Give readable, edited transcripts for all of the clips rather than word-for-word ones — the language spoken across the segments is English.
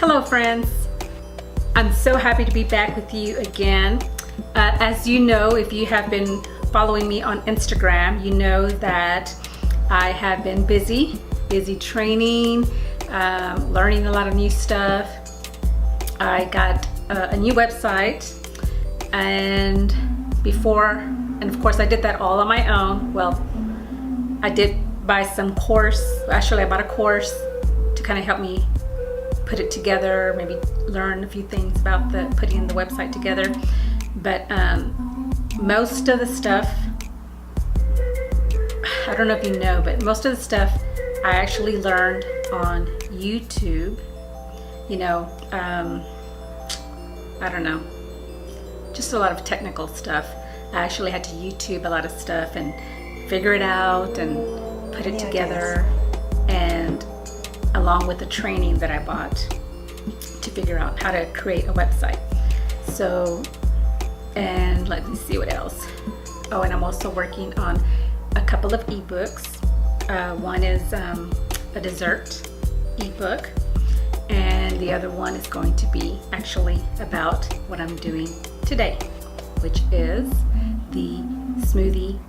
Hello friends, I'm so happy to be back with you again. As you know, if you have been following me on Instagram, you know that I have been busy training, learning a lot of new stuff. I got a new website, and of course I did that all on my own. Well, I did buy some course. Actually, I bought a course to kind of help me put it together, maybe learn a few things about putting the website together. But most of the stuff, I don't know if you know, but most of the stuff I actually learned on YouTube. You know, I don't know, just a lot of technical stuff. I actually had to YouTube a lot of stuff and figure it out and put it together, and along with the training that I bought to figure out how to create a website. So, and let me see what else. Oh, and I'm also working on a couple of ebooks. One is a dessert ebook, and the other one is going to be actually about what I'm doing today, which is the smoothie,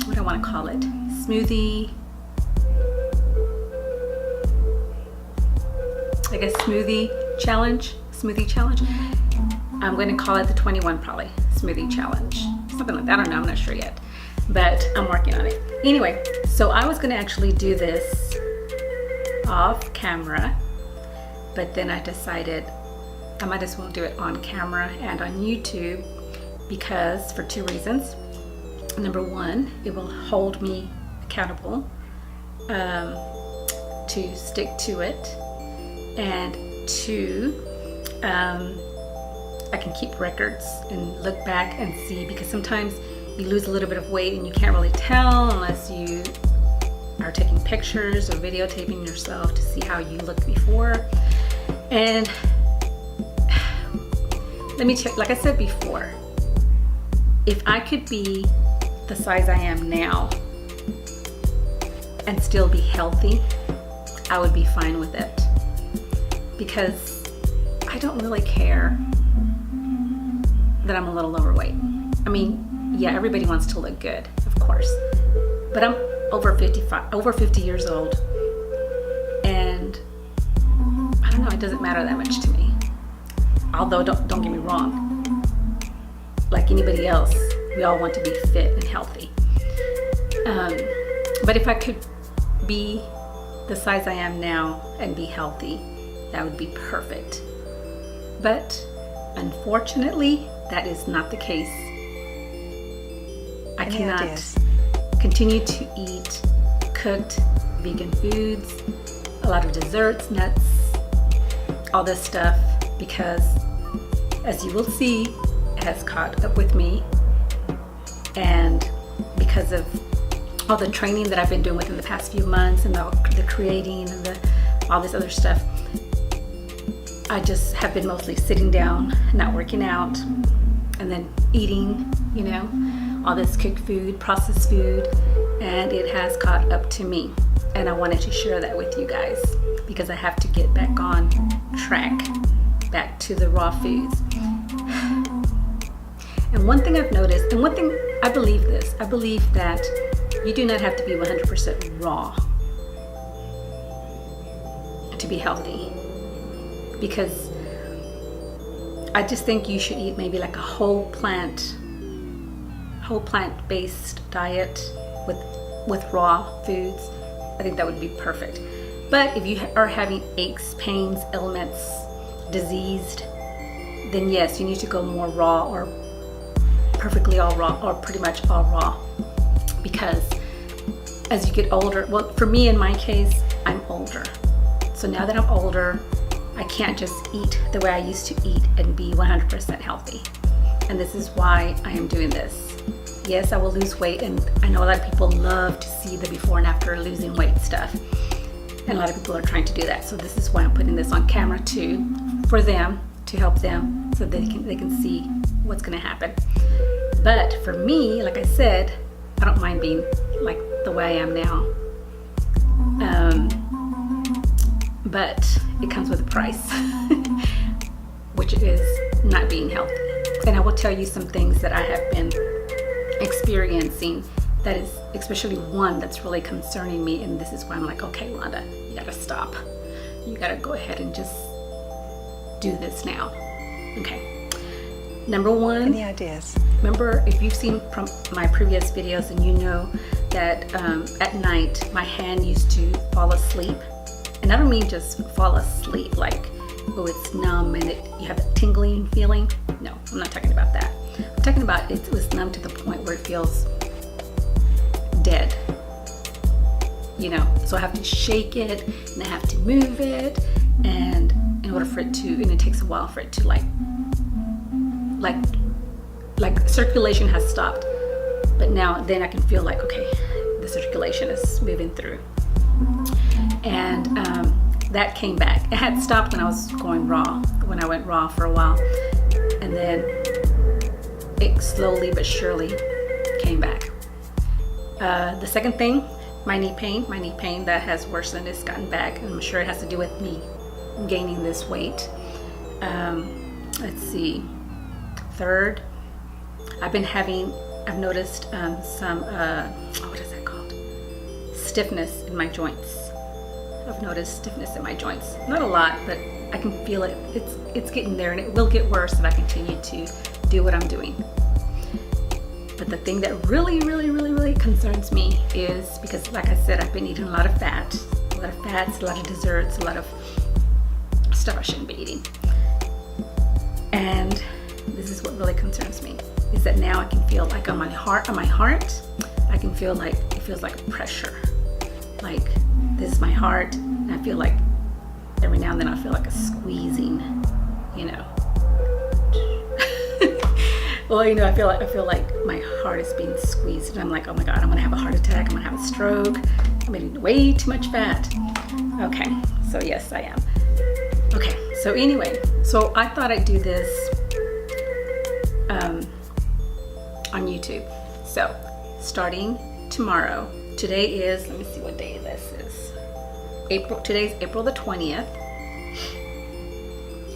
what do I want to call it? Smoothie challenge. I'm going to call it the 21 probably smoothie challenge, something like that. I don't know, I'm not sure yet, but I'm working on it. Anyway, so I was going to actually do this off camera, but then I decided I might as well do it on camera and on YouTube, because for two reasons. Number one, it will hold me accountable to stick to it, and two, I can keep records and look back and see, because sometimes you lose a little bit of weight and you can't really tell unless you are taking pictures or videotaping yourself to see how you looked before. And let me tell you, like I said before, if I could be the size I am now and still be healthy, I would be fine with it, because I don't really care that I'm a little overweight. I mean, yeah, everybody wants to look good, of course, but I'm over 50 years old, and I don't know, it doesn't matter that much to me. Although don't get me wrong, like anybody else, we all want to be fit and healthy. But if I could be the size I am now and be healthy, that would be perfect. But unfortunately, that is not the case. I cannot continue to eat cooked vegan foods, a lot of desserts, nuts, all this stuff, because as you will see, it has caught up with me. And because of all the training that I've been doing within the past few months, and the creating and all this other stuff, I just have been mostly sitting down, not working out, and then eating, you know, all this cooked food, processed food, and it has caught up to me. And I wanted to share that with you guys, because I have to get back on track, back to the raw foods. And one thing I've noticed, and one thing I believe that you do not have to be 100% raw to be healthy, because I just think you should eat maybe like a whole plant-based diet with raw foods. I think that would be perfect. But if you are having aches, pains, ailments, diseased, then yes, you need to go more raw, or perfectly all raw, or pretty much all raw, because as you get older, well, for me in my case, I'm older. So now that I'm older, I can't just eat the way I used to eat and be 100% healthy. And this is why I am doing this. Yes, I will lose weight, and I know a lot of people love to see the before and after losing weight stuff. And a lot of people are trying to do that. So this is why I'm putting this on camera too, for them, to help them, so they can see what's gonna happen. But for me, like I said, I don't mind being like the way I am now. but it comes with a price, which is not being healthy. And I will tell you some things that I have been experiencing that is, especially one that's really concerning me, and this is why I'm like, okay, Rhonda, you gotta stop. You gotta go ahead and just do this now. Okay. Number one. Any ideas? Remember, if you've seen from my previous videos, and you know that at night my hand used to fall asleep. And I don't mean just fall asleep like, oh, it's numb and you have a tingling feeling. No, I'm not talking about that. I'm talking about it was numb to the point where it feels dead. You know, so I have to shake it and I have to move it, and in order for it to, and it takes a while for it to like circulation has stopped, but now then I can feel like, okay, the circulation is moving through. And that came back. It had stopped when I was going raw, when I went raw for a while, and then it slowly but surely came back. The second thing, my knee pain that has worsened, it's gotten back, and I'm sure it has to do with me gaining this weight. Let's see. Third, I've noticed some, what is that called? Stiffness in my joints. I've noticed stiffness in my joints. Not a lot, but I can feel it. It's getting there, and it will get worse if I continue to do what I'm doing. But the thing that really, really, really, really concerns me is, because like I said, I've been eating a lot of fats, a lot of desserts, a lot of stuff I shouldn't be eating. And this is what really concerns me, is that now I can feel like on my heart, I can feel like it feels like a pressure. Like, this is my heart, and I feel like every now and then I feel like a squeezing, you know. Well, you know, I feel like my heart is being squeezed, and I'm like, oh my God, I'm gonna have a heart attack, I'm gonna have a stroke, I'm eating way too much fat. Okay, so yes, I am. Okay, so anyway, so I thought I'd do this on YouTube. So starting tomorrow, today is, let me see what day this is. Today's April the 20th.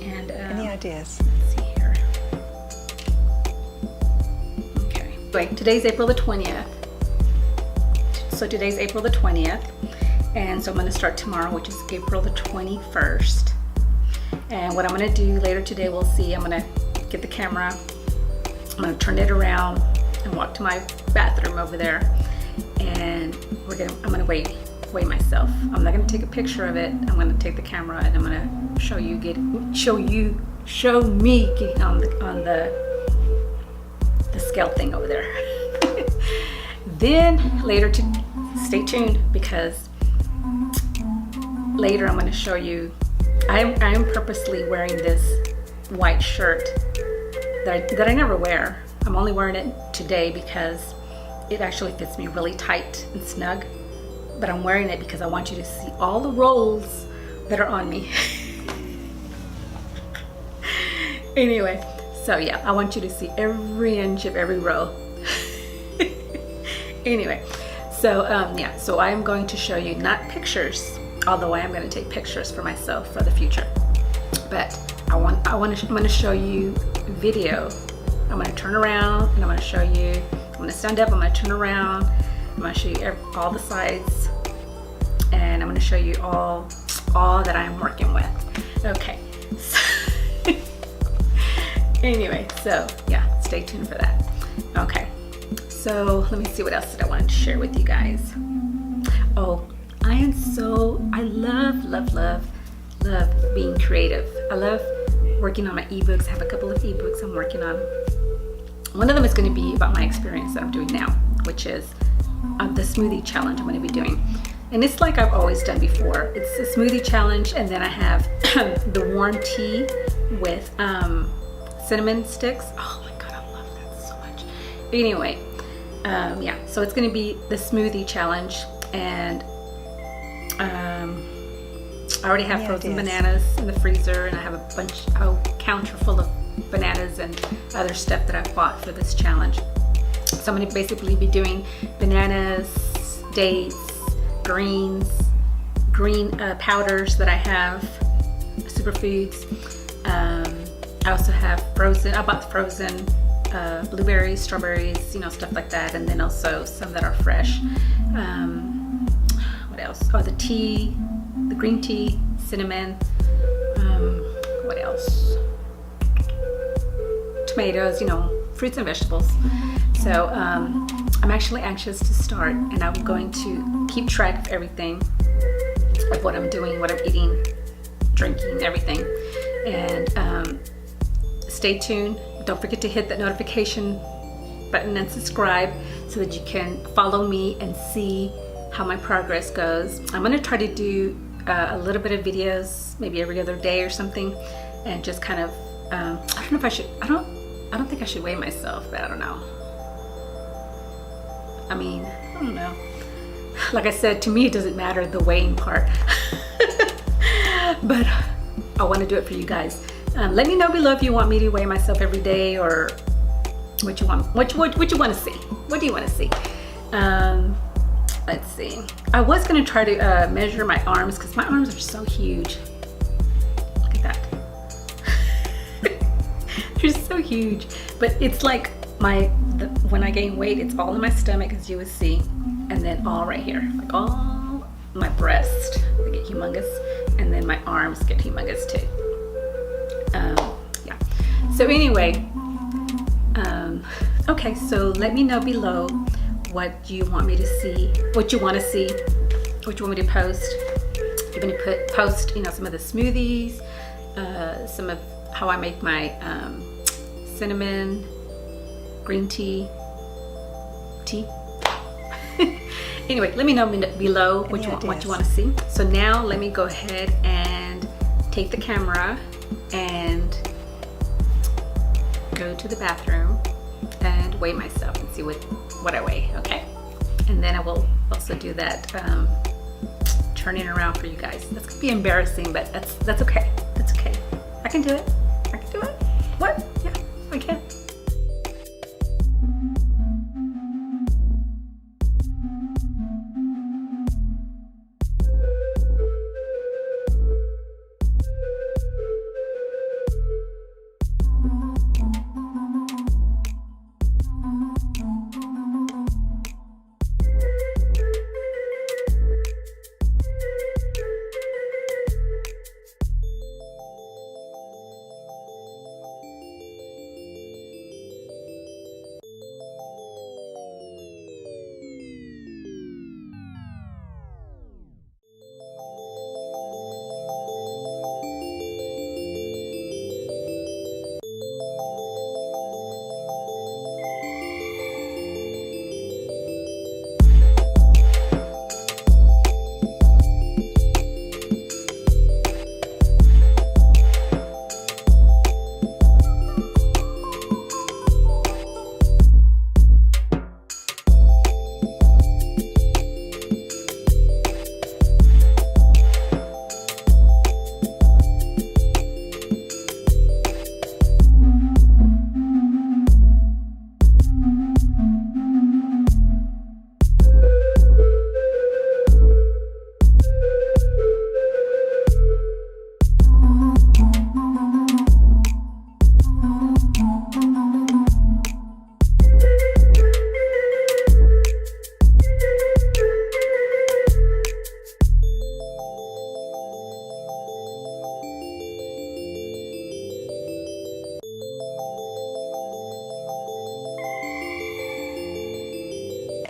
And any ideas? Let's see here. Okay. Wait, today's April the 20th. So today's April the 20th. And so I'm going to start tomorrow, which is April the 21st. And what I'm going to do later today, we'll see. I'm going to get the camera, I'm going to turn it around and walk to my bathroom over there. And I'm going to weigh myself. I'm not going to take a picture of it. I'm going to take the camera and I'm going to show me getting on the scale thing over there. Then later, stay tuned, because later I'm going to show you. I am purposely wearing this white shirt that I never wear. I'm only wearing it today because it actually fits me really tight and snug. But I'm wearing it because I want you to see all the rolls that are on me. Anyway, so yeah, I want you to see every inch of every row. Anyway, so yeah, so I am going to show you, not pictures, although I am going to take pictures for myself for the future. But I'm going to show you video. I'm going to turn around and I'm going to show you. I'm going to stand up. I'm going to turn around. I'm going to show you all the sides, and I'm going to show you all that I'm working with. Okay. So anyway, so yeah, stay tuned for that. Okay. So let me see what else did I want to share with you guys. Oh, I love being creative. I love working on my ebooks. I have a couple of ebooks I'm working on. One of them is going to be about my experience that I'm doing now, which is the smoothie challenge I'm going to be doing. And it's like I've always done before. It's a smoothie challenge, and then I have the warm tea with cinnamon sticks. Oh my God, I love that so much. Anyway, yeah, so it's going to be the smoothie challenge, and I already have frozen bananas in the freezer, and I have a counter full of bananas and other stuff that I've bought for this challenge. So I'm going to basically be doing bananas, dates, greens, green powders that I have, superfoods. I also have frozen, I bought frozen blueberries, strawberries, you know, stuff like that. And then also some that are fresh. What else? Oh, the tea, the green tea, cinnamon. What else? Tomatoes, you know, fruits and vegetables. So I'm actually anxious to start, and I'm going to keep track of everything, of what I'm doing, what I'm eating, drinking, everything. And stay tuned. Don't forget to hit that notification button and subscribe so that you can follow me and see how my progress goes. I'm going to try to do a little bit of videos, maybe every other day or something, and just kind of I don't know if I should, I don't think I should weigh myself, but I don't know. I mean, I don't know. Like I said, to me it doesn't matter, the weighing part. But I want to do it for you guys. Let me know below if you want me to weigh myself every day, or what you want. What you want to see. What do you want to see? Let's see. I was going to try to measure my arms, because my arms are so huge. Look at that. They're so huge. But it's like when I gain weight, it's all in my stomach, as you would see, and then all right here, like all my breast, they get humongous, and then my arms get humongous too. Yeah. So anyway, okay. So let me know below what you want me to see, what you want to see, what you want me to post. You're going to post, you know, some of the smoothies, some of how I make my cinnamon green tea. Anyway, let me know below what you want to see. So now let me go ahead and take the camera and go to the bathroom and weigh myself and see what I weigh, okay? And then I will also do that turning around for you guys. That's gonna be embarrassing, but that's okay. That's okay. I can do it. I can do it. What? Yeah, I can.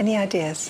Any ideas?